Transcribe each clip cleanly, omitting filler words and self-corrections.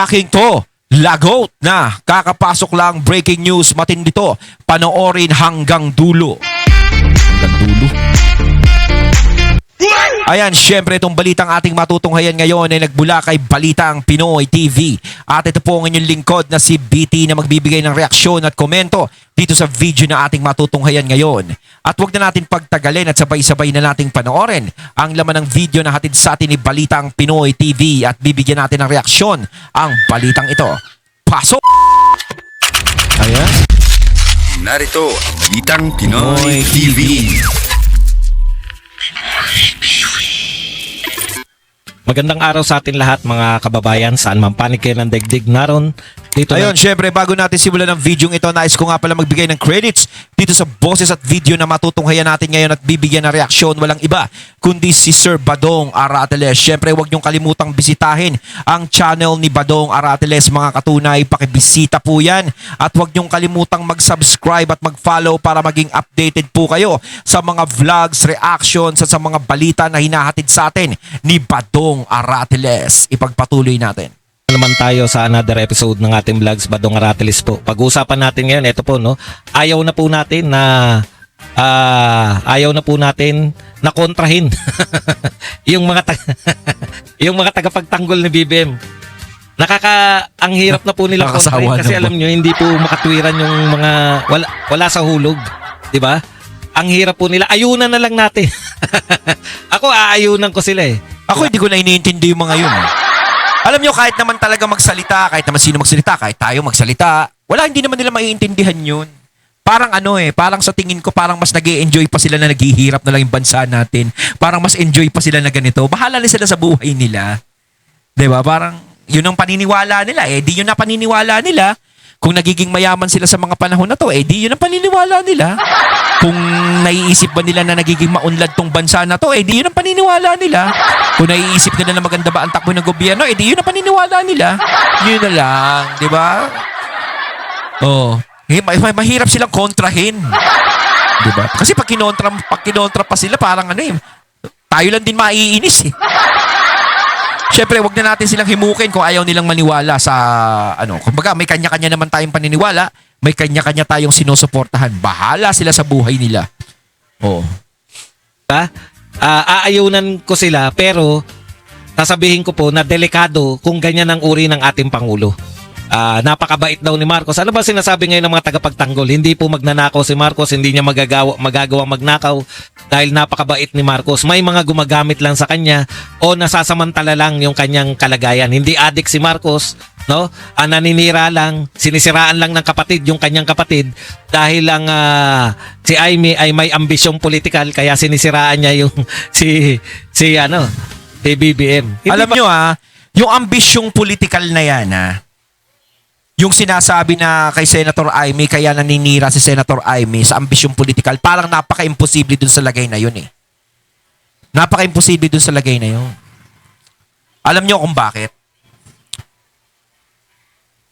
Shocking to. Lagot na. Kakapasok lang, breaking news. Matindi to. Panoorin hanggang dulo. Hanggang dulo. Ayan, syempre itong balitang ating matutunghayan ngayon ay nagbula kay Balitang Pinoy TV. At ito po ang inyong lingkod na si BT na magbibigay ng reaksyon at komento dito sa video na ating matutunghayan ngayon. At huwag na natin pagtagalin at sabay-sabay na nating panoorin ang laman ng video na hatid sa atin ni Balitang Pinoy TV at bibigyan natin ng reaksyon ang balitang ito. Pasok! Ayan. Narito ang Balitang Pinoy TV. Magandang araw sa atin lahat mga kababayan, saan man panig kayo ng daigdig naroon. Dito Ayun, syempre bago natin simulan ng video ito, nais ko nga pala magbigay ng credits dito sa boses at video na matutunghayan natin ngayon at bibigyan ng reaksyon. Walang iba kundi si Sir Badong Arateles. Syempre huwag niyong kalimutang bisitahin ang channel ni Badong Arateles mga katunay. Pakibisita po yan at huwag niyong kalimutang mag-subscribe at mag-follow para maging updated po kayo sa mga vlogs, reactions at sa mga balita na hinahatid sa atin ni Badong Arateles. Ipagpatuloy natin naman tayo sa another episode ng ating vlogs, Badong Arateles po. Pag-uusapan natin ngayon, ito po no, ayaw na po natin na kontrahin yung mga yung mga tagapagtanggol ni BBM. Ang hirap na po nila kontrahin kasi alam nyo, hindi po makatwiran yung mga wala sa hulog, di ba? Ang hirap po nila, ayunan na lang natin. Ako aayunan ko sila eh. Ako hindi ko na iniintindi yung mga yun. Alam nyo, kahit naman talaga magsalita, kahit naman sino magsalita, kahit tayo magsalita, hindi naman nila maiintindihan yun. Parang parang sa tingin ko, parang mas nag-e-enjoy pa sila na naghihirap na lang yung bansa natin. Parang mas enjoy pa sila na ganito. Bahala na sila sa buhay nila. Diba? Parang yun ang paniniwala nila. Di yun na paniniwala nila. Kung nagiging mayaman sila sa mga panahon na to, di yun ang paniniwala nila. Kung naiisip ba nila na nagiging maunlad tong bansa na to, di yun ang paniniwala nila. Kung naiisip nila na maganda ba ang takbo ng gobyerno, di yun ang paniniwala nila. Yun na lang, di ba? Mahirap silang kontrahin. Di ba? Kasi pag kinontra pa sila, parang tayo lang din maiinis eh. Siyempre, wag na natin silang himukin kung ayaw nilang maniwala sa Kumbaga, may kanya-kanya naman tayong paniniwala, may kanya-kanya tayong sinusuportahan. Bahala sila sa buhay nila. Oo. Aayunan ko sila pero sasabihin ko po na delikado kung ganyan ang uri ng ating Pangulo. Napakabait daw ni Marcos. Ano ba sinasabi ngayon ng mga tagapagtanggol? Hindi po magnanakaw si Marcos, hindi niya magagawang magnakaw dahil napakabait ni Marcos. May mga gumagamit lang sa kanya o nasasamantala lang yung kanyang kalagayan. Hindi adik si Marcos, no? Naninira lang, sinisiraan lang ng kapatid yung kanyang kapatid dahil lang si Aimee ay may ambisyong politikal kaya sinisiraan niya yung si BBM. Alam nyo yung ambisyong politikal na yan yung sinasabi na kay Senator Aimee, kaya naninira si Senator Aimee sa ambisyong politikal, parang napaka-imposible dun sa lagay na yun eh. Napaka-imposible dun sa lagay na yun. Alam nyo kung bakit?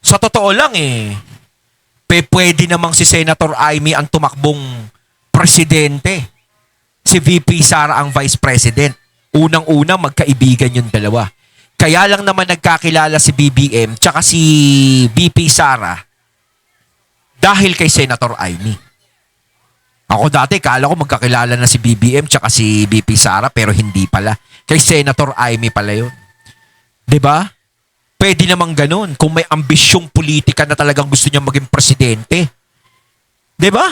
Sa totoo lang pwede namang si Senator Aimee ang tumakbong presidente. Si VP Sara ang vice president. Unang-una, magkaibigan yung dalawa. Kaya lang naman nagkakilala si BBM tsaka si VP Sara dahil kay Senator Aimee. Ako dati, kala ko magkakilala na si BBM tsaka si VP Sara pero hindi pala. Kay Senator Aimee pala yun. Diba? Pwede namang ganun kung may ambisyong politika na talagang gusto niya maging presidente. Diba?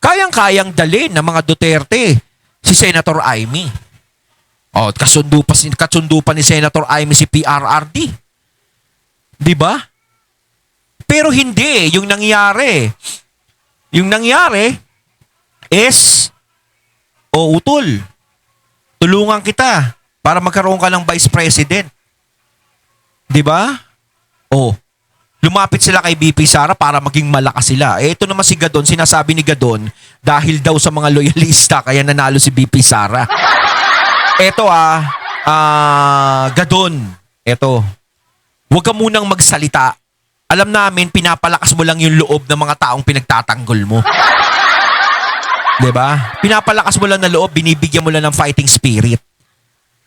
Kayang-kayang dalhin ng mga Duterte si Senator Aimee. Kasundo pa ni Senator Aimee si PRRD. Di ba? Pero hindi. Yung nangyari is, utol. Tulungan kita para magkaroon ka ng vice president. Di ba? Lumapit sila kay BP Sara para maging malakas sila. Ito naman si Gadon, sinasabi ni Gadon, dahil daw sa mga loyalista kaya nanalo si BP Sara. Eto Gadon. Eto. Huwag ka munang magsalita. Alam namin, pinapalakas mo lang yung loob ng mga taong pinagtatanggol mo. Diba? Pinapalakas mo lang na loob, binibigyan mo lang ng fighting spirit.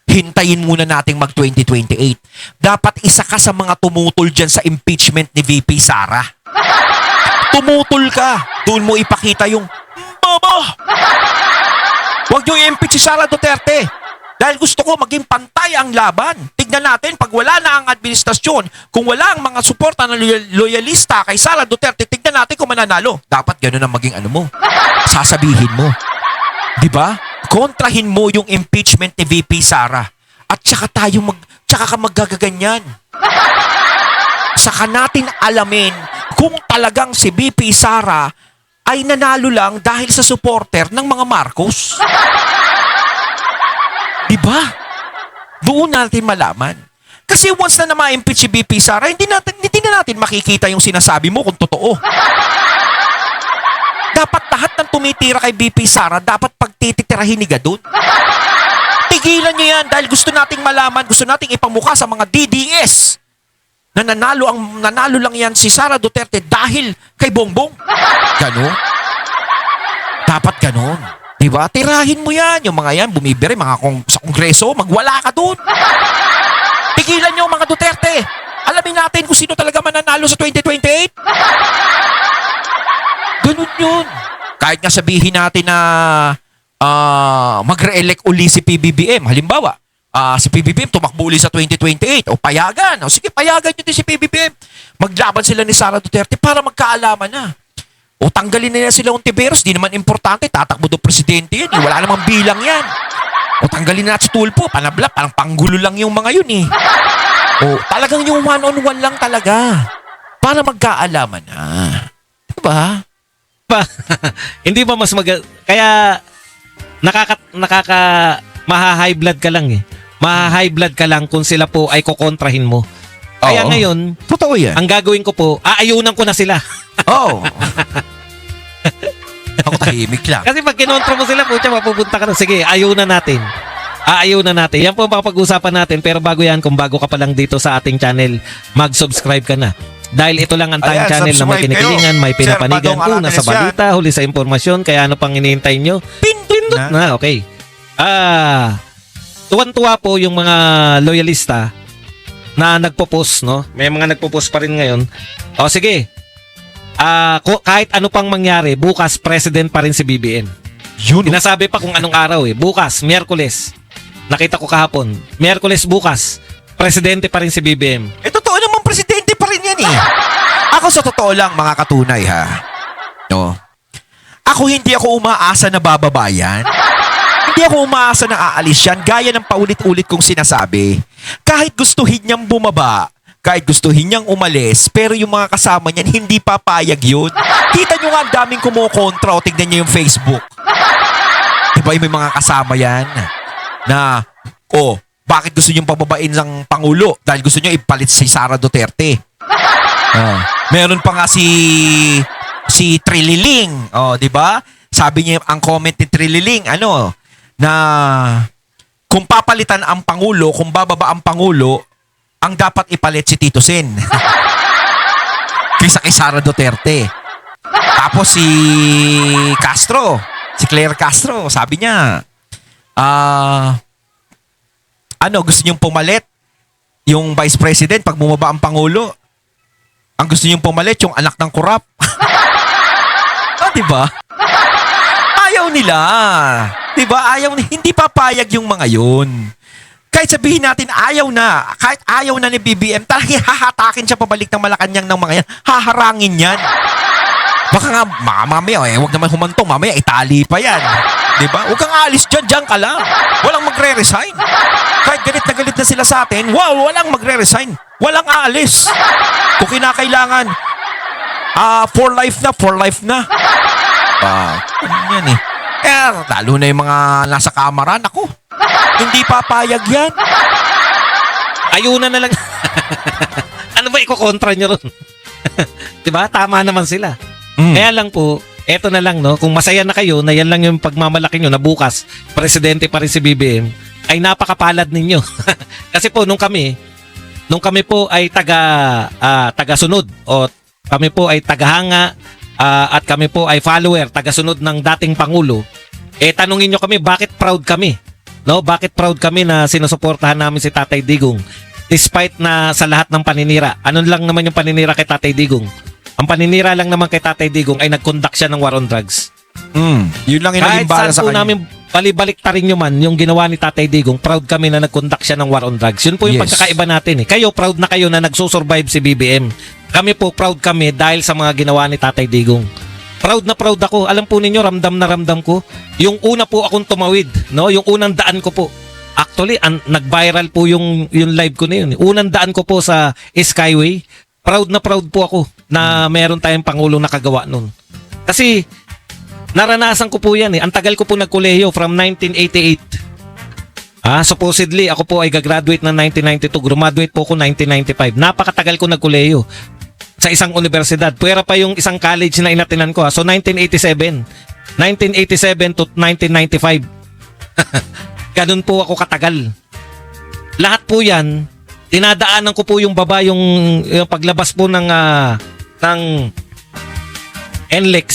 hintayin muna nating mag 2028. Dapat isa ka sa mga tumutol dyan sa impeachment ni VP Sara. Tumutol ka. Doon mo ipakita yung, Mama! Huwag niyo i-impeach si Sara Duterte. Dahil gusto ko maging pantay ang laban. Tignan natin, pag wala na ang administrasyon, kung wala ang mga suporta ng loyalista kay Sara Duterte, tignan natin kung mananalo. Dapat ganun ang maging ano mo. Sasabihin mo. Di ba? Kontrahin mo yung impeachment ni VP Sara. At tsaka ka magagaganyan. Saka natin alamin kung talagang si VP Sara ay nanalo lang dahil sa supporter ng mga Marcos. Diba? Doon natin malaman. Kasi once na ma-impeach si VP Sara, hindi na natin makikita yung sinasabi mo kung totoo. Dapat lahat ng tumitira kay VP Sara, dapat pagtitirahin ni Gadon. Tigilan niyo yan dahil gusto nating malaman, gusto nating ipamukha sa mga DDS na nanalo lang yan si Sara Duterte dahil kay Bongbong. Ganon. Dapat ganon. Diba? Tirahin mo yan. Yung mga yan, bumibiri, sa kongreso, magwala ka dun. Tigilan nyo mga Duterte. Alamin natin kung sino talaga mananalo sa 2028. Ganun yun. Kahit nga sabihin natin na magre-elect uli si PBBM. Halimbawa, si PBBM tumakbo uli sa 2028. O payagan. O sige, payagan nyo din si PBBM. Maglaban sila ni Sara Duterte para magkaalaman na. O tanggalin na nila sila Ontiveros. Di naman importante. Tatakbo do presidente yan. Wala namang bilang yan. O tanggalin na si Tulfo. Panabla. Parang panggulo lang yung mga yun eh. O talagang yung one-on-one lang talaga. Para magkaalaman na. Diba? Hindi ba mas kaya maha-high blood ka lang eh. Maha-high blood ka lang kung sila po ay kokontrahin mo. Kaya Oo. ngayon, Totoo yan. ang gagawin ko po, aayunan ko na sila. Oo. Ako tahimik lang. Kasi pag kinontra mo sila, pucha, mapupunta ka na. Sige, ayunan natin. Aayunan natin. Yan po ang papag-usapan natin. Pero bago yan, kung bago ka pa lang dito sa ating channel, mag-subscribe ka na. Dahil ito lang ang tayong Ayan, channel na may subscribe kinikilingan, kayo. may pinapanigan, Sir, Badong una sa Aragones balita, huli sa impormasyon. Kaya ano pang hinihintay nyo? Pindot na. Okay. Tuwan-tuwa po yung mga loyalista na nagpo-post, no? May mga nagpo-post pa rin ngayon. O sige. Kahit ano pang mangyari, bukas president pa rin si BBM. Yun. Sinasabi pa kung anong araw eh. Bukas, Miyerkules. Nakita ko kahapon. Miyerkules bukas, presidente pa rin si BBM. Totoo naman presidente pa rin yan eh. Ako sa totoo lang mga katunay ha. No. Ako hindi ako umaasa na bababa yan. Hindi ako umaasa na aalis yan gaya ng paulit-ulit kong sinasabi. Kahit gustuhin niyang bumaba, kahit gustuhin niyang umalis, pero yung mga kasama niyan hindi papayag yun. Kita niyo nga ang daming kumukontra o tignan niyo yung Facebook. Diba yung may mga kasama yan na, bakit gusto niyong pababain ng Pangulo? Dahil gusto niyo ipalit si Sara Duterte. Meron pa nga si Trililing. Di ba? Sabi niya ang comment ni Trililing, na kung papalitan ang Pangulo, kung bababa ang Pangulo, ang dapat ipalit si Tito Sen. Kaysa kay Sara Duterte. Tapos si Claire Castro, sabi niya, gusto niyong pumalit yung Vice President pag bumaba ang Pangulo. Ang gusto niyong pumalit yung anak ng korap. Diba? Ayaw nila. Diba? Hindi papayag yung mga yun. Kahit sabihin natin kahit ayaw na ni BBM, talagang hahatakin siya pabalik ng Malacanang ng mga yan. Haharangin yan. Baka nga, mamaya, huwag naman humantong, mamaya, itali pa yan. Diba? Huwag kang alis dyan ka lang. Walang magre-resign. Kahit galit na sila sa atin, walang magre-resign. Walang aalis. Kung kinakailangan, for life na. Yan eh. Lalo na yung mga nasa kamera, naku. Hindi papayag yan. Ayunan na lang. Ano ba ikokontra nyo ron? Diba? Tama naman sila. Kaya lang po, eto na lang, no? Kung masaya na kayo na yan lang yung pagmamalaki nyo na bukas, presidente pa rin si BBM, ay napakapalad ninyo. Kasi po, nung kami po ay taga-sunod o kami po ay tagahanga at kami po ay follower, taga-sunod ng dating Pangulo, tanungin nyo kami bakit proud kami. No, bakit proud kami na sinusuportahan namin si Tatay Digong despite na sa lahat ng paninira. Ano lang naman yung paninira kay Tatay Digong? Ang paninira lang naman kay Tatay Digong ay nag-conduct siya ng war on drugs. Yun lang yung Kahit naging bala saan sa po kanya. namin balibalik ta rin nyo man yung ginawa ni Tatay Digong, proud kami na nag-conduct siya ng war on drugs. Yun po yung Yes. pagkakaiba natin. Kayo, proud na kayo na nagsusurvive si BBM. Kami po, proud kami dahil sa mga ginawa ni Tatay Digong. Proud na proud ako. Alam po ninyo, ramdam na ramdam ko. Yung una po akong tumawid, no? Yung unang daan ko po. Actually, nag-viral po yung live ko na yun. Unang daan ko po sa Skyway. Proud na proud po ako na meron tayong Pangulong nakagawa nun. Kasi, naranasan ko po yan eh. Ang tagal ko po nagkolehiyo from 1988. Supposedly, ako po ay gagraduate ng 1992. Graduate po ako 1995. Napakatagal ko nagkolehiyo sa isang universidad. Puwera pa yung isang college na inatinan ko. So, 1987. 1987 to 1995. Ganun po ako katagal. Lahat po yan, dinadaanan ko po yung baba, yung paglabas po ng NLEX.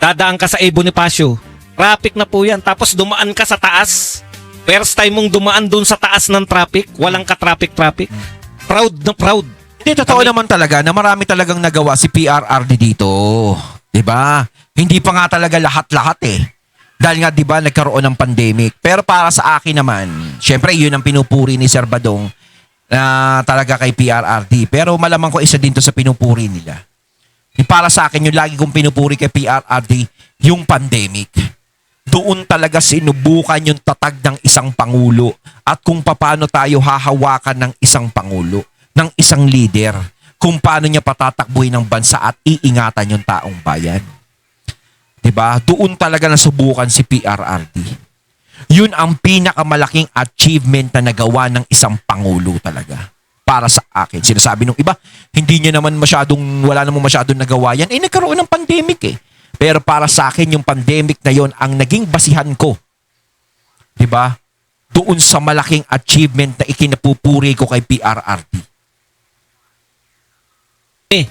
Dadaan ka sa Bonifacio. Traffic na po yan. Tapos dumaan ka sa taas. First time mong dumaan dun sa taas ng traffic. Walang ka-traffic-traffic. Proud na proud. Hindi, totoo naman talaga na marami talagang nagawa si PRRD dito. 'Di ba? Hindi pa nga talaga lahat-lahat eh. Dahil nga 'di ba nagkaroon ng pandemic. Pero para sa akin naman, syempre 'yun ang pinupuri ni Sir Badong na talaga kay PRRD. Pero malamang ko isa din to sa pinupuri nila. Para sa akin, yung lagi kong pinupuri kay PRRD, yung pandemic. Doon talaga sinubukan yung tatag ng isang pangulo at kung paano tayo hahawakan ng isang pangulo, ng isang leader, kung paano niya patatakbuhin ng bansa at iingatan yung taong bayan. 'Di ba? Doon talaga nasubukan si PRRD. Yun ang pinakamalaking achievement na nagawa ng isang pangulo talaga. Para sa akin. Sinasabi nung iba, wala namang masyadong nagawa yan. Nagkaroon ng pandemic eh. Pero para sa akin, yung pandemic na yon ang naging basihan ko. 'Di ba? Doon sa malaking achievement na ikinapupuri ko kay PRRD.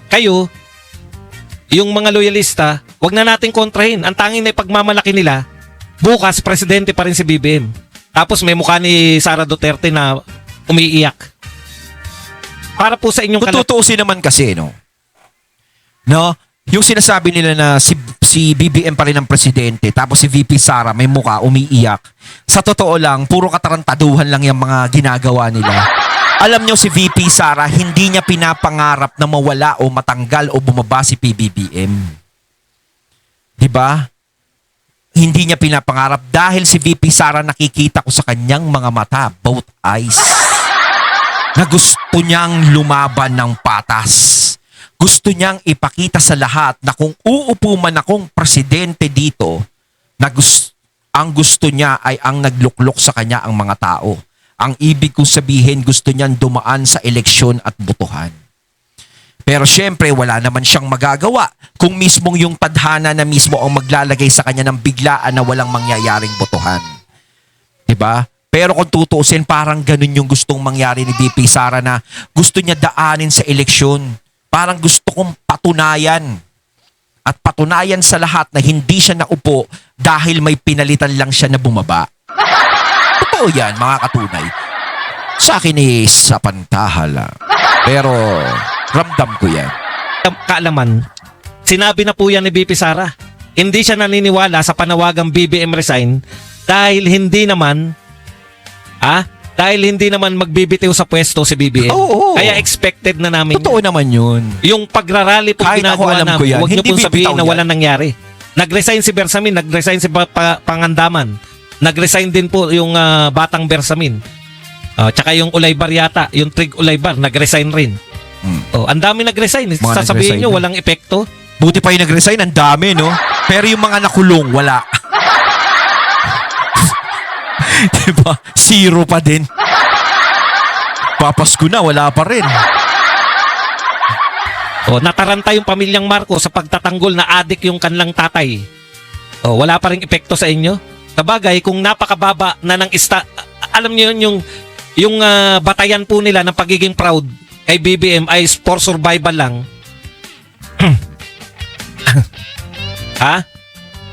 Kayo, yung mga loyalista, wag na natin kontrahin. Ang tanging na ipagmamalaki nila, bukas, presidente pa rin si BBM. Tapos may mukha ni Sara Duterte na umiiyak. Para po sa inyong Tutuusin naman kasi, no? Yung sinasabi nila na si BBM pa rin ang presidente, tapos si VP Sara may mukha, umiiyak. Sa totoo lang, puro katarantaduhan lang yung mga ginagawa nila. Alam nyo si VP Sara, hindi niya pinapangarap na mawala o matanggal o bumaba si PBBM. 'Di ba? Hindi niya pinapangarap dahil si VP Sara nakikita ko sa kanyang mga mata, both eyes, na gusto niyang lumaban ng patas. Gusto niyang ipakita sa lahat na kung uupo man akong presidente dito, ang gusto niya ay ang nagluklok sa kanya ang mga tao. Ang ibig kong sabihin, gusto niyang dumaan sa eleksyon at botohan. Pero syempre, wala naman siyang magagawa kung mismong yung tadhana na mismo ang maglalagay sa kanya ng biglaan na walang mangyayaring botohan. 'Di ba? Pero kung tutuusin, parang ganun yung gustong mangyari ni VP Sara na gusto niya daanin sa eleksyon. Parang gusto kong patunayan. At patunayan sa lahat na hindi siya naupo dahil may pinalitan lang siya na bumaba. Totoo yan, mga katunay. Sa akin sa pantahala. Pero ramdam ko yan. kaalaman, sinabi na po yan ni VP Sara. Hindi siya naniniwala sa panawagang BBM resign dahil hindi naman magbibitiw sa pwesto si BBM. Oo. Kaya expected na namin. Totoo naman yun. Yung pagrarally po Kahit ako ginagawa alam ko namin, yan. huwag niyo Hindi pong sabihin bibitaw na yan. walang nangyari. Nag-resign si Bersamin, nag-resign si Pangandaman. Nag-resign din po yung Batang Bersamin. Tsaka yung Ulaybar yata, yung Trig Ulaybar, nag-resign rin. Ang dami nag-resign. Mga Sasabihin nag-resign nyo, na. walang epekto. Buti pa yung nag-resign, ang dami, no? Pero yung mga nakulong, wala. Diba? Zero pa din. Papasko na, wala pa rin. Nataranta yung pamilyang Marcos sa pagtatanggol na adik yung kanilang tatay. Wala pa rin epekto sa inyo. Sabagay, kung napakababa na ng alam niyo yun, yung batayan po nila ng pagiging proud kay BBM ay for survival lang.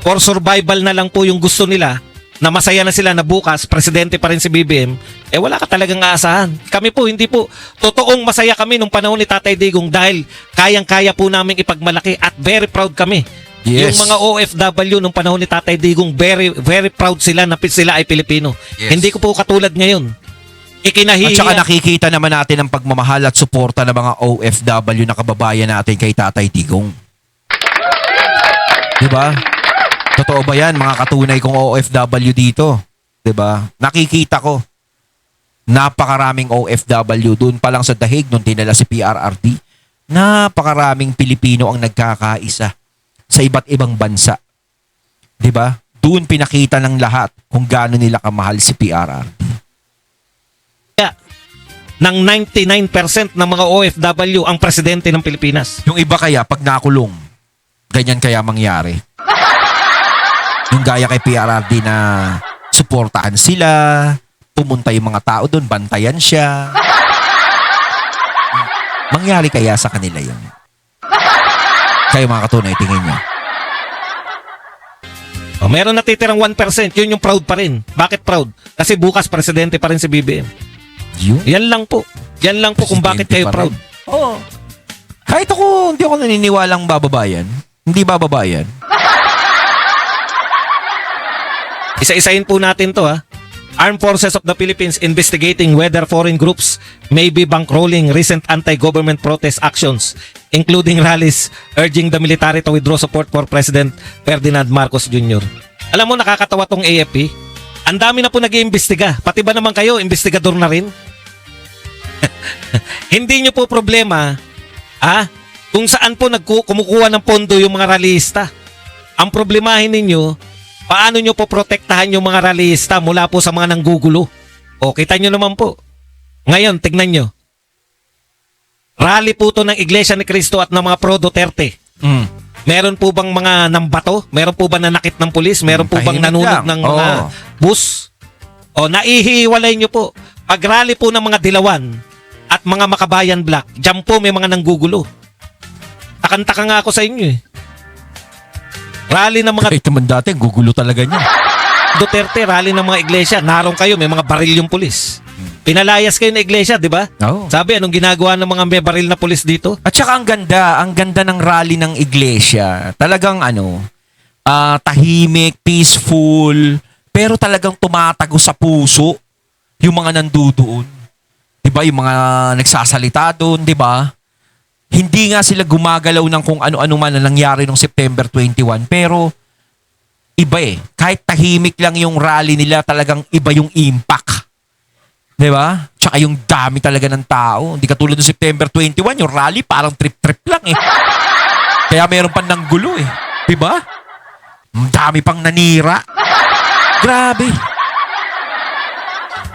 For survival na lang po yung gusto nila. na masaya na sila na bukas, presidente pa rin si BBM, wala ka talagang aasahan. Kami po, hindi po. Totoong masaya kami nung panahon ni Tatay Digong dahil kayang-kaya po namin ipagmalaki at very proud kami. Yes. Yung mga OFW nung panahon ni Tatay Digong, very, very proud sila na sila ay Pilipino. Yes. Hindi ko po katulad ngayon. At saka nakikita naman natin ang pagmamahal at suporta ng mga OFW na kababayan natin kay Tatay Digong. Diba? Totoo ba yan, mga katunay kong OFW dito? Diba? Nakikita ko. Napakaraming OFW. Doon pa lang sa Dahig, nung dinala si PRRD, napakaraming Pilipino ang nagkakaisa sa iba't ibang bansa. Diba? Doon pinakita ng lahat kung gaano nila kamahal si PRRD. ng 99% ng mga OFW ang presidente ng Pilipinas. Yung iba kaya, pag nakulong, ganyan kaya mangyari. Yung gaya kay PRRD na suportahan sila, pumunta yung mga tao doon, bantayan siya. Mangyari kaya sa kanila yun? Kayo mga katunay, tingin nyo. Meron natitirang 1%, yun yung proud pa rin. Bakit proud? Kasi bukas presidente pa rin si BBM. Yun? Yan lang po. Yan lang po kung bakit kayo Presidente pa proud. rin. Oo. Kahit ako, hindi ako naniniwalang bababayan. Hindi bababayan. Isa-isahin po natin to ha. Armed Forces of the Philippines investigating whether foreign groups may be bankrolling recent anti-government protest actions, including rallies urging the military to withdraw support for President Ferdinand Marcos Jr. Alam mo, nakakatawa tong AFP. Ang dami na po nag-iimbestiga. Pati ba naman kayo, investigador na rin? Hindi nyo po problema kung saan po kumukuha ng pondo yung mga rallyista. Ang problemahin ninyo, paano nyo po protektahan yung mga rallyista mula po sa mga nanggugulo? O, kita nyo naman po. Ngayon, tignan nyo. Rally po to ng Iglesia ni Cristo at ng mga pro-Duterte. Meron po bang mga nambato? Meron po ba nanakit ng pulis? Meron po bang Tahimik nanunod lang. ng mga bus? O, naihiwalay nyo po. Pag rally po ng mga Dilawan at mga Makabayan Black, dyan po may mga nanggugulo. Takanta-taka nga ako sa inyo eh. Rally ng mga Kahit naman dati, gugulo talaga niya. Duterte, rally ng mga iglesia, narong kayo, may mga baril yung pulis. Pinalayas kayo ng iglesia, di ba? Oo. Sabi, anong ginagawa ng mga may baril na pulis dito? At saka ang ganda ng rally ng iglesia. Talagang tahimik, peaceful, pero talagang tumatago sa puso yung mga nandudoon. 'Di ba? Yung mga nagsasalita doon, 'di ba? Hindi nga sila gumagalaw ng kung ano-ano man na nangyari noong September 21, pero iba eh. Kahit tahimik lang yung rally nila, talagang iba yung impact. 'Di ba? Tsaka yung dami talaga ng tao. Hindi katulad ng September 21, yung rally parang trip-trip lang eh. Kaya meron pa ng gulo eh. 'Di ba? Ang dami pang nanira. Grabe.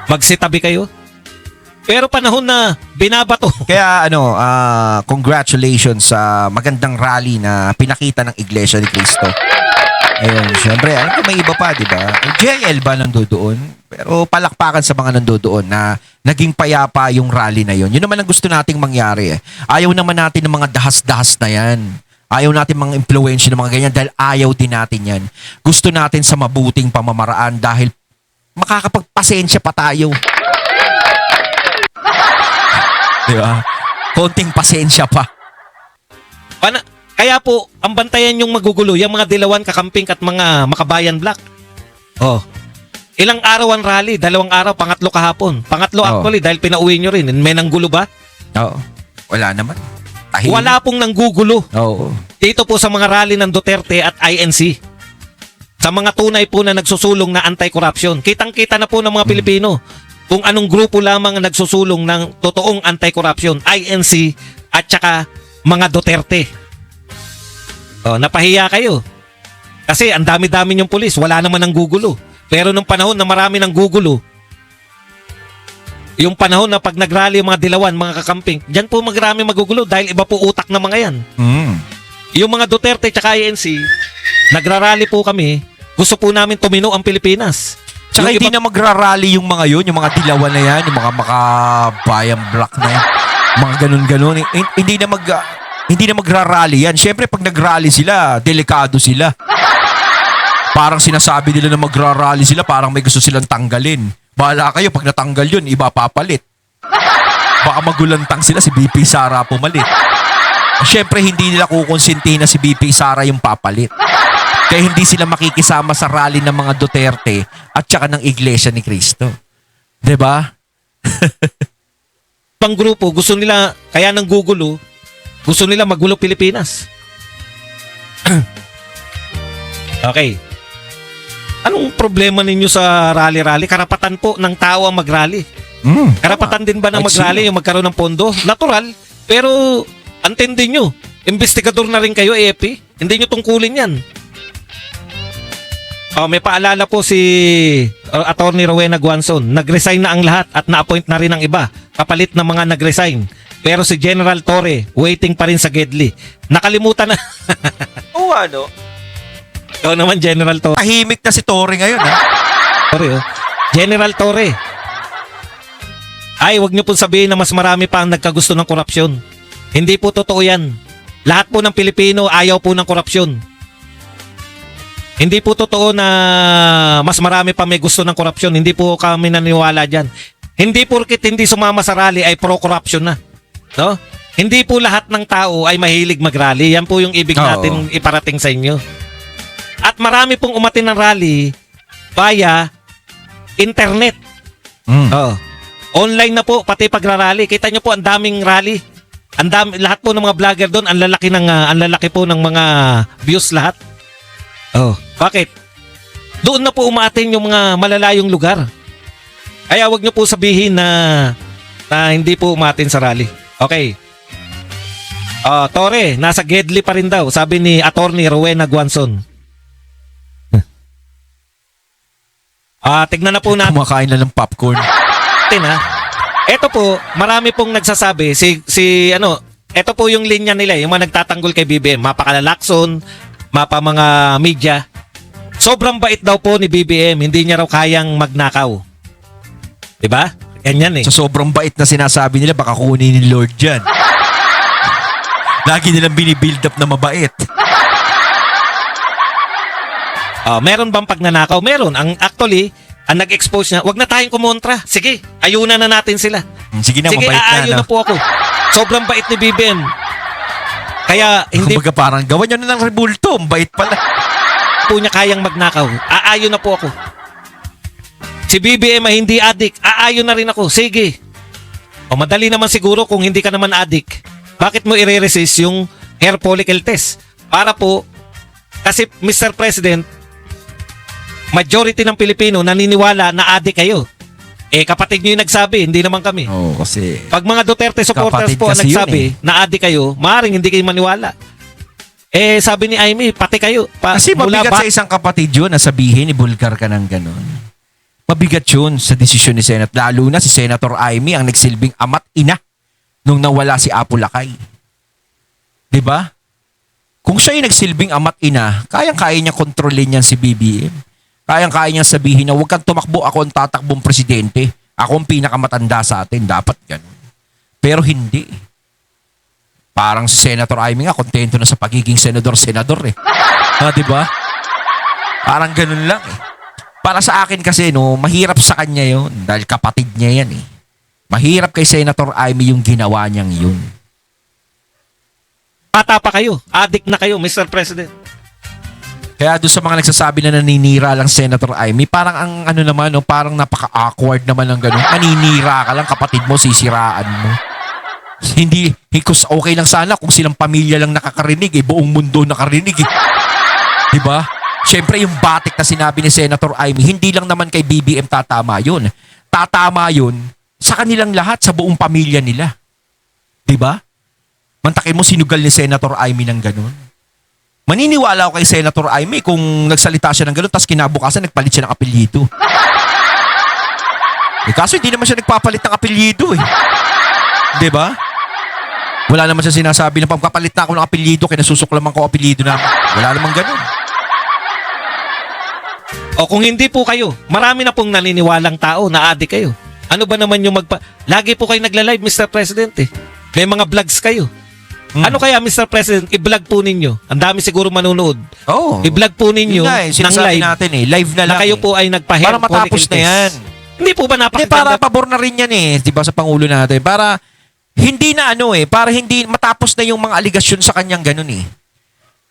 Magsitabi kayo. Pero panahon na binabato. Kaya congratulations sa magandang rally na pinakita ng Iglesia ni Cristo. Ayun, syempre, may iba pa, di ba? JL ba nandoon? Pero palakpakan sa mga nandoon na naging payapa yung rally na yun. Yun naman ang gusto nating mangyari eh. Ayaw naman natin ng mga dahas-dahas na yan. Ayaw natin mga impluensya ng mga ganyan dahil ayaw din natin yan. Gusto natin sa mabuting pamamaraan dahil makakapagpasensya pa tayo. Di ba? Konting pasensya pa. Kaya po, ang bantayan yung magugulo, yung mga Dilawan, Kakamping at mga Makabayan Black. Oh. Ilang araw ang rally? 2 araw, pangatlo kahapon. Pangatlo actually dahil pinauwi nyo rin. May nanggulo ba? Oo. Wala naman. Tahimik. Wala pong nanggugulo. Oo. Dito po sa mga rally ng Duterte at INC. Sa mga tunay po na nagsusulong na anti-corruption. Kitang-kita na po ng mga Pilipino kung anong grupo lamang ang nagsusulong ng totoong anti-corruption. INC at saka mga Duterte. Oh, napahiya kayo. Kasi ang dami-dami yung pulis, wala naman ang gugulo. Pero nung panahon na marami ng gugulo, yung panahon na pag nagrally yung mga Dilawan, mga Kakamping, dyan po magrami magugulo dahil iba po utak ng mga yan. Yung mga Duterte at INC, nagrarally po kami, gusto po namin tumino ang Pilipinas. Tsaka hindi na magrarally yung mga yun, yung mga Dilawan na yan, yung mga Makabayan Black na yan, mga ganun-ganun. Hindi na magrarally yan. Siyempre, pag nagrally sila, delikado sila. Parang sinasabi nila na magra-rally sila, parang may gusto silang tanggalin. Bahala kayo, pag natanggal yun, iba papalit. Baka magulantang sila, si BP Sara pumalit. Siyempre, hindi nila kukonsintihin na si BP Sara yung papalit. Kaya hindi sila makikisama sa rally ng mga Duterte at saka ng Iglesia ni Cristo. 'Di ba? Pang grupo, gusto nila, kaya ng gugulo, gusto nila magulo Pilipinas. Okay. Anong problema ninyo sa rally-rally? Karapatan po ng tao ang mag-rally. Karapatan din ba ng mag-rally yung magkaroon ng pondo? Natural. Pero, antindi nyo. Investigador na rin kayo, AFP. Hindi nyo tungkulin yan. May paalala po si Attorney Rowena Guanzon. Nag-resign na ang lahat at na-appoint na rin ang iba. Kapalit ng mga nag-resign. Pero si General Torre, waiting pa rin sa Gedli. Nakalimutan na. Oo, ano? Ikaw naman, General Torre. Tahimik na si Torre ngayon, ha? Torre, oh. General Torre. Ay, wag niyo po sabihin na mas marami pa ang nagkagusto ng korupsyon. Hindi po totoo yan. Lahat po ng Pilipino ayaw po ng korupsyon. Hindi po totoo na mas marami pa may gusto ng korupsyon. Hindi po kami naniwala dyan. Hindi porkit hindi sumama sa rally ay pro-corruption na. No? Hindi po lahat ng tao ay mahilig mag-rally. Yan po yung ibig natin iparating sa inyo. At marami pong umatin ng rally via internet. Online na po, pati pagra-rally. Kita nyo po, ang daming rally. Lahat po ng mga vlogger doon, ang lalaki po ng mga views lahat. Bakit? Doon na po umaatin yung mga malalayong lugar. Kaya wag nyo po sabihin na hindi po umaatin sa rally. Okay. Torre, nasa Gedli pa rin daw, sabi ni Attorney Rowena Guanzon. Tignan na po natin. Kumakain na ng popcorn. Ito po, marami pong nagsasabi ito po yung linya nila, yung mga nagtatanggol kay BBM, mapakalalakson, mapa mga media. Sobrang bait daw po ni BBM, hindi niya raw kayang magnakaw. 'Di ba? Ganyan eh. Sa sobrang bait na sinasabi nila, baka kunin ni Lord dyan. Lagi nilang binibuild up na mabait. Meron bang pagnanakaw? Meron. Actually, ang nag-expose niya, wag na tayong kumontra. Sige, ayunan na natin sila. Sige na, mabait na. Aayon na po ako. Sobrang bait ni BBM. Kaya hindi Kumbaga parang gawan niya na ng rebulto. Bait pala. po niya kayang magnakaw. Aayon na po ako. Si BBM ay hindi adik. Aayon na rin ako. Sige. Madali naman siguro kung hindi ka naman adik. Bakit mo i-resist yung hair follicle test? Para po, kasi Mr. President, majority ng Pilipino naniniwala na adik kayo. Kapatid nyo yung nagsabi, hindi naman kami. Kasi Pag mga Duterte supporters kapatid po ang kasi yun nagsabi na adik kayo, maaaring hindi kayo maniwala. Sabi ni Aimee, pati kayo. kasi mabigat sa isang kapatid yun na sabihin, ibulgar ka ng ganun. Mabigat yun sa desisyon ni Senat. Lalo na si Senator Aimee ang nagsilbing ama't ina nung nawala si Apo Lakay. Diba? Kung siya yung nagsilbing ama't ina, kayang-kaya niya kontrolin yan si BBM. Kayang-kaya niyang sabihin na huwag kang tumakbo, ako ang tatakbong presidente. Ako ang pinakamatanda sa atin. Dapat ganun. Pero hindi. Parang si Senator Aimee nga, kontento na sa pagiging senador eh. Diba? Parang ganun lang eh. Para sa akin kasi, mahirap sa kanya yun. Dahil kapatid niya yan eh. Mahirap kay Senator Aimee yung ginawa niyang yun. Bata pa kayo. Adik na kayo, Mr. President. Kaya doon sa mga nagsasabi na naninira lang Senator Aimee, parang ang parang napaka-awkward naman ng ganun. Naninira ka lang, kapatid mo, sisiraan mo. Hindi, okay lang sana kung silang pamilya lang nakakarinig buong mundo nakarinig Diba? Siyempre yung batik na sinabi ni Senator Aimee, hindi lang naman kay BBM tatama yun. Tatama yun sa kanilang lahat, sa buong pamilya nila. Diba? Mantakin mo sinugal ni Senator Aimee ng ganun. Maniniwala ako kay Senator Aimee kung nagsalita siya ng ganun tapos kinabukasan nagpalit siya ng apelyido. Kaso hindi naman siya nagpapalit ng apelyido eh. Diba? Wala naman siya sinasabi na pagkapalit na ako ng apelyido kaya nasusuklaman ko apelyido na. Wala naman ganun. Kung hindi po kayo, marami na pong naniniwalang tao na adik kayo. Ano ba naman yung lagi po kayo nagla-live, Mr. President eh. May mga vlogs kayo. Ano kaya, Mr. President, i-vlog po ninyo. Ang dami siguro manonood. Oo. I-vlog po ninyo Yun nga eh, ng sinasabi live natin live na na lang. kayo po ay nagpa-hair para matapos follicle na yan. test. Hindi po ba Hindi, para napakaganda? pabor na rin yan di ba, sa Pangulo natin. Para hindi na para hindi matapos na yung mga aligasyon sa kanyang ganun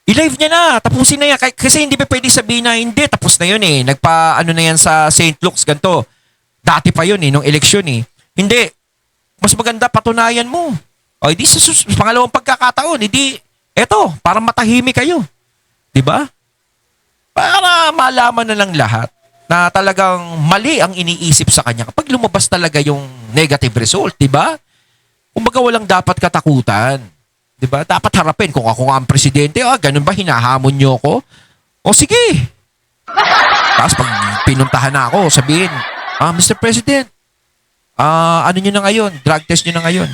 I-live niya na, tapusin na yan. Kasi hindi pa pwede sabihin na hindi, tapos na yun Nagpa, na yan sa St. Luke's, ganito. Dati pa yun nung eleksyon Hindi. Mas maganda, patunayan mo. O, hindi sa pangalawang pagkakataon, hindi, eto, para matahimik kayo. Di ba? Para malaman na lang lahat na talagang mali ang iniisip sa kanya kapag lumabas talaga yung negative result, di ba? Kumbaga walang dapat katakutan. Di ba? Dapat harapin kung ako nga ang presidente, ganun ba, hinahamon niyo ako? O sige. Tapos pag pinuntahan na ako, sabihin, Mr. President, ano nyo na ngayon? Drug test nyo na ngayon.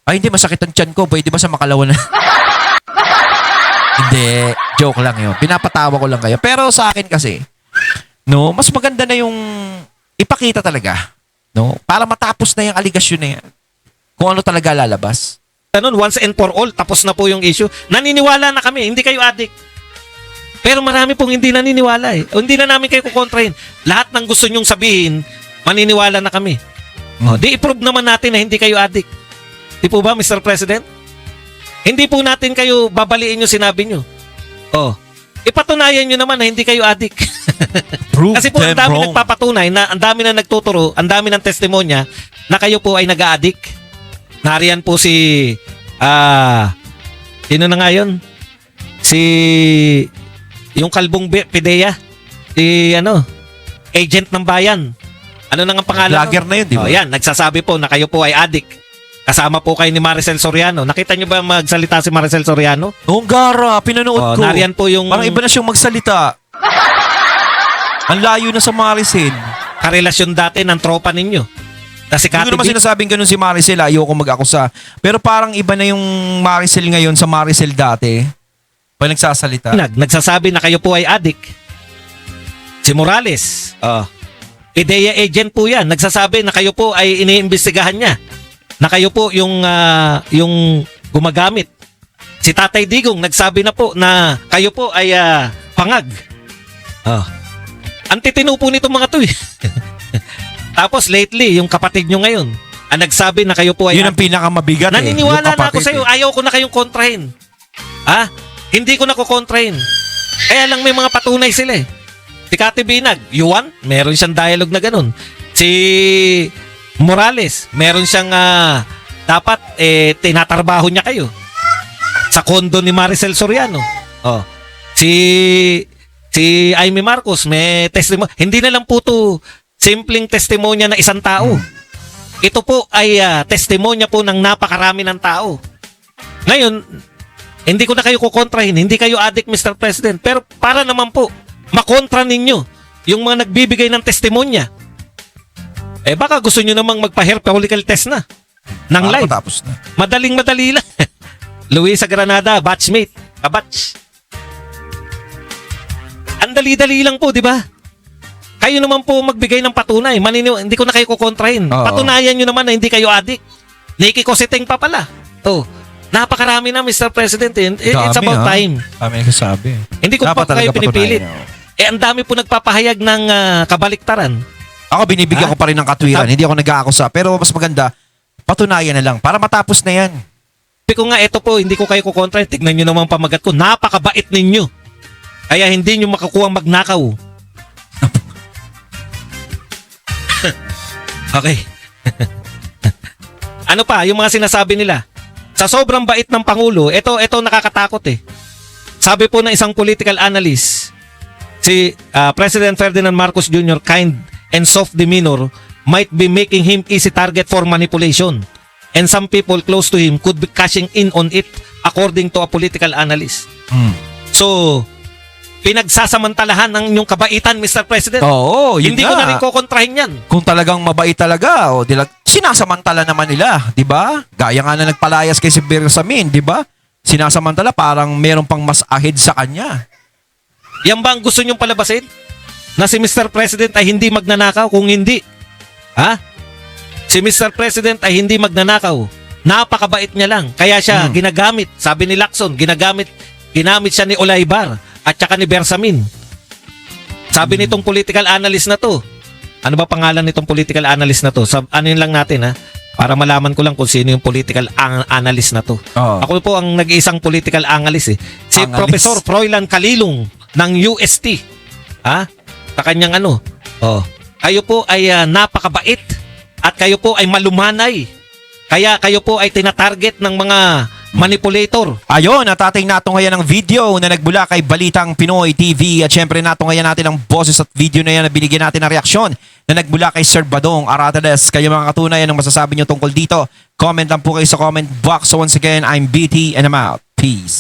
Ay, hindi, masakit ang tiyan ko. Pwede ba sa Makalawa na? Hindi, joke lang yun. Pinapatawa ko lang kayo. Pero sa akin kasi, mas maganda na yung ipakita talaga. Para matapos na yung aligasyon na yan. Kung ano talaga lalabas. Ganun, once and for all, tapos na po yung issue. Naniniwala na kami, hindi kayo addict. Pero marami pong hindi naniniwala O, hindi na namin kayo kukontrahin. Lahat ng gusto nyong sabihin, maniniwala na kami. O, di i-prove naman natin na hindi kayo addict. Di po ba, Mr. President? Hindi po natin kayo babaliin yung sinabi nyo. O, ipatunayan nyo naman na hindi kayo addict. Prove Kasi po ang them dami wrong. nagpapatunay na ang dami na nagtuturo, ang dami ng testimonya na kayo po ay nag-addict. Nariyan po si sino na nga yun? Si yung kalbong Pidea, si agent ng bayan. Ano na nga pangalan? Vlogger na yun, di ba? Yan, nagsasabi po na kayo po ay addict. Kasama po kayo ni Maricel Soriano. Nakita nyo ba magsalita si Maricel Soriano? Noong gara, pinanood ko. Nariyan po yung Parang iba na siyang magsalita. Ang layo na sa Maricel. karelasyon dati ng tropa ninyo. Kasi Hindi ko naman sinasabing ganun si Maricel, ayoko mag-akusa. Pero parang iba na yung Maricel ngayon sa Maricel dati. Pa nagsasalita. nagsasabi na kayo po ay addict. Si Morales, PIDEA agent po yan. Nagsasabi na kayo po ay iniimbestigahan niya. Na kayo po yung gumagamit. Si Tatay Digong nagsabi na po na kayo po ay pangag. Ang titino po nitong mga to Tapos lately, yung kapatid nyo ngayon, ang nagsabi na kayo po ay Yun ang pinakamabigat naniniwala yung na ako kapatid, sa'yo, ayaw ko na kayong kontrahin. Hindi ko na kukontrahin. Kaya lang may mga patunay sila Si Kati Binag, Yuan, meron siyang dialogue na ganun. Si Morales, meron siyang dapat tinatrabaho niya kayo. Sa kondo ni Maricel Soriano. Si Amy Marcos, may testimony. Hindi na lang po to simpleng testimonya na isang tao. Ito po ay testimonya po ng napakarami ng tao. Ngayon, hindi ko na kayo kukontrahin. Hindi kayo addict, Mr. President. Pero para naman po, makontra ninyo yung mga nagbibigay ng testimonya. Baka gusto nyo namang magpa-hair follicle test na. Nang live. Tapos na. Madaling-madali lang. Luisa Granada, batchmate. Kabatch. Ang dali-dali lang po, di ba? Kayo naman po magbigay ng patunay. Hindi ko na kayo kukontrahin. Oo. Patunayan nyo naman na hindi kayo addict. Nikki Cositeng pa pala. Napakarami na, Mr. President. It's Dami, about time. Kami nagsasabi. Hindi ko pa kayo pinipilit. Ang dami po nagpapahayag ng kabaliktaran. Ako binibigyan ko pa rin ng katwiran. Hindi ako nag-aakusa. Pero mas maganda, patunayan na lang. Para matapos na yan. Sabi ko nga, ito po, hindi ko kayo kukontrahin. Tignan nyo naman pamagat ko. Napakabait ninyo. Kaya hindi nyo makakuha magnakaw. Okay. Ano pa, yung mga sinasabi nila? Sa sobrang bait ng Pangulo, ito nakakatakot Sabi po ng isang political analyst, si President Ferdinand Marcos Jr. kind and soft demeanor might be making him easy target for manipulation. And some people close to him could be cashing in on it according to a political analyst. So, pinagsasamantalahan ng inyong kabaitan, Mr. President. Oo, yun Hindi nga. ko na rin kukontrahin yan. Kung talagang mabait talaga, sinasamantala naman nila, di ba? Gaya nga na nagpalayas kay si Bersamin, di ba? Sinasamantala parang meron pang mas ahead sa kanya. Yan ba ang gusto nyong palabasin? Na si Mr. President ay hindi magnanakaw? Kung hindi, si Mr. President ay hindi magnanakaw. Napakabait niya lang. Kaya siya ginagamit. Sabi ni Lacson, ginamit siya ni Olaybar at saka ni Bersamin. Sabi nitong political analyst na to. Ano ba pangalan nitong political analyst na to? Ano yun lang natin ha? Para malaman ko lang kung sino yung political analyst na to. Oo. Ako po ang nag-iisang political analyst eh. Si Analyst. Professor Froilan Kalilong ng UST. Ha? Sa kanyang ano. Oh. Kayo po ay napakabait at kayo po ay malumanay. Kaya kayo po ay tinatarget ng mga manipulator. Ayun, natating nato ngayon ang video na nagbula kay Balitang Pinoy TV at syempre nato ngayon natin ang boses at video na yan na binigyan natin ng reaksyon na nagbula kay Sir Badong Aratades. Kayo mga katunayan ang masasabi nyo tungkol dito. Comment lang po kayo sa comment box. So once again, I'm BT and I'm out. Peace.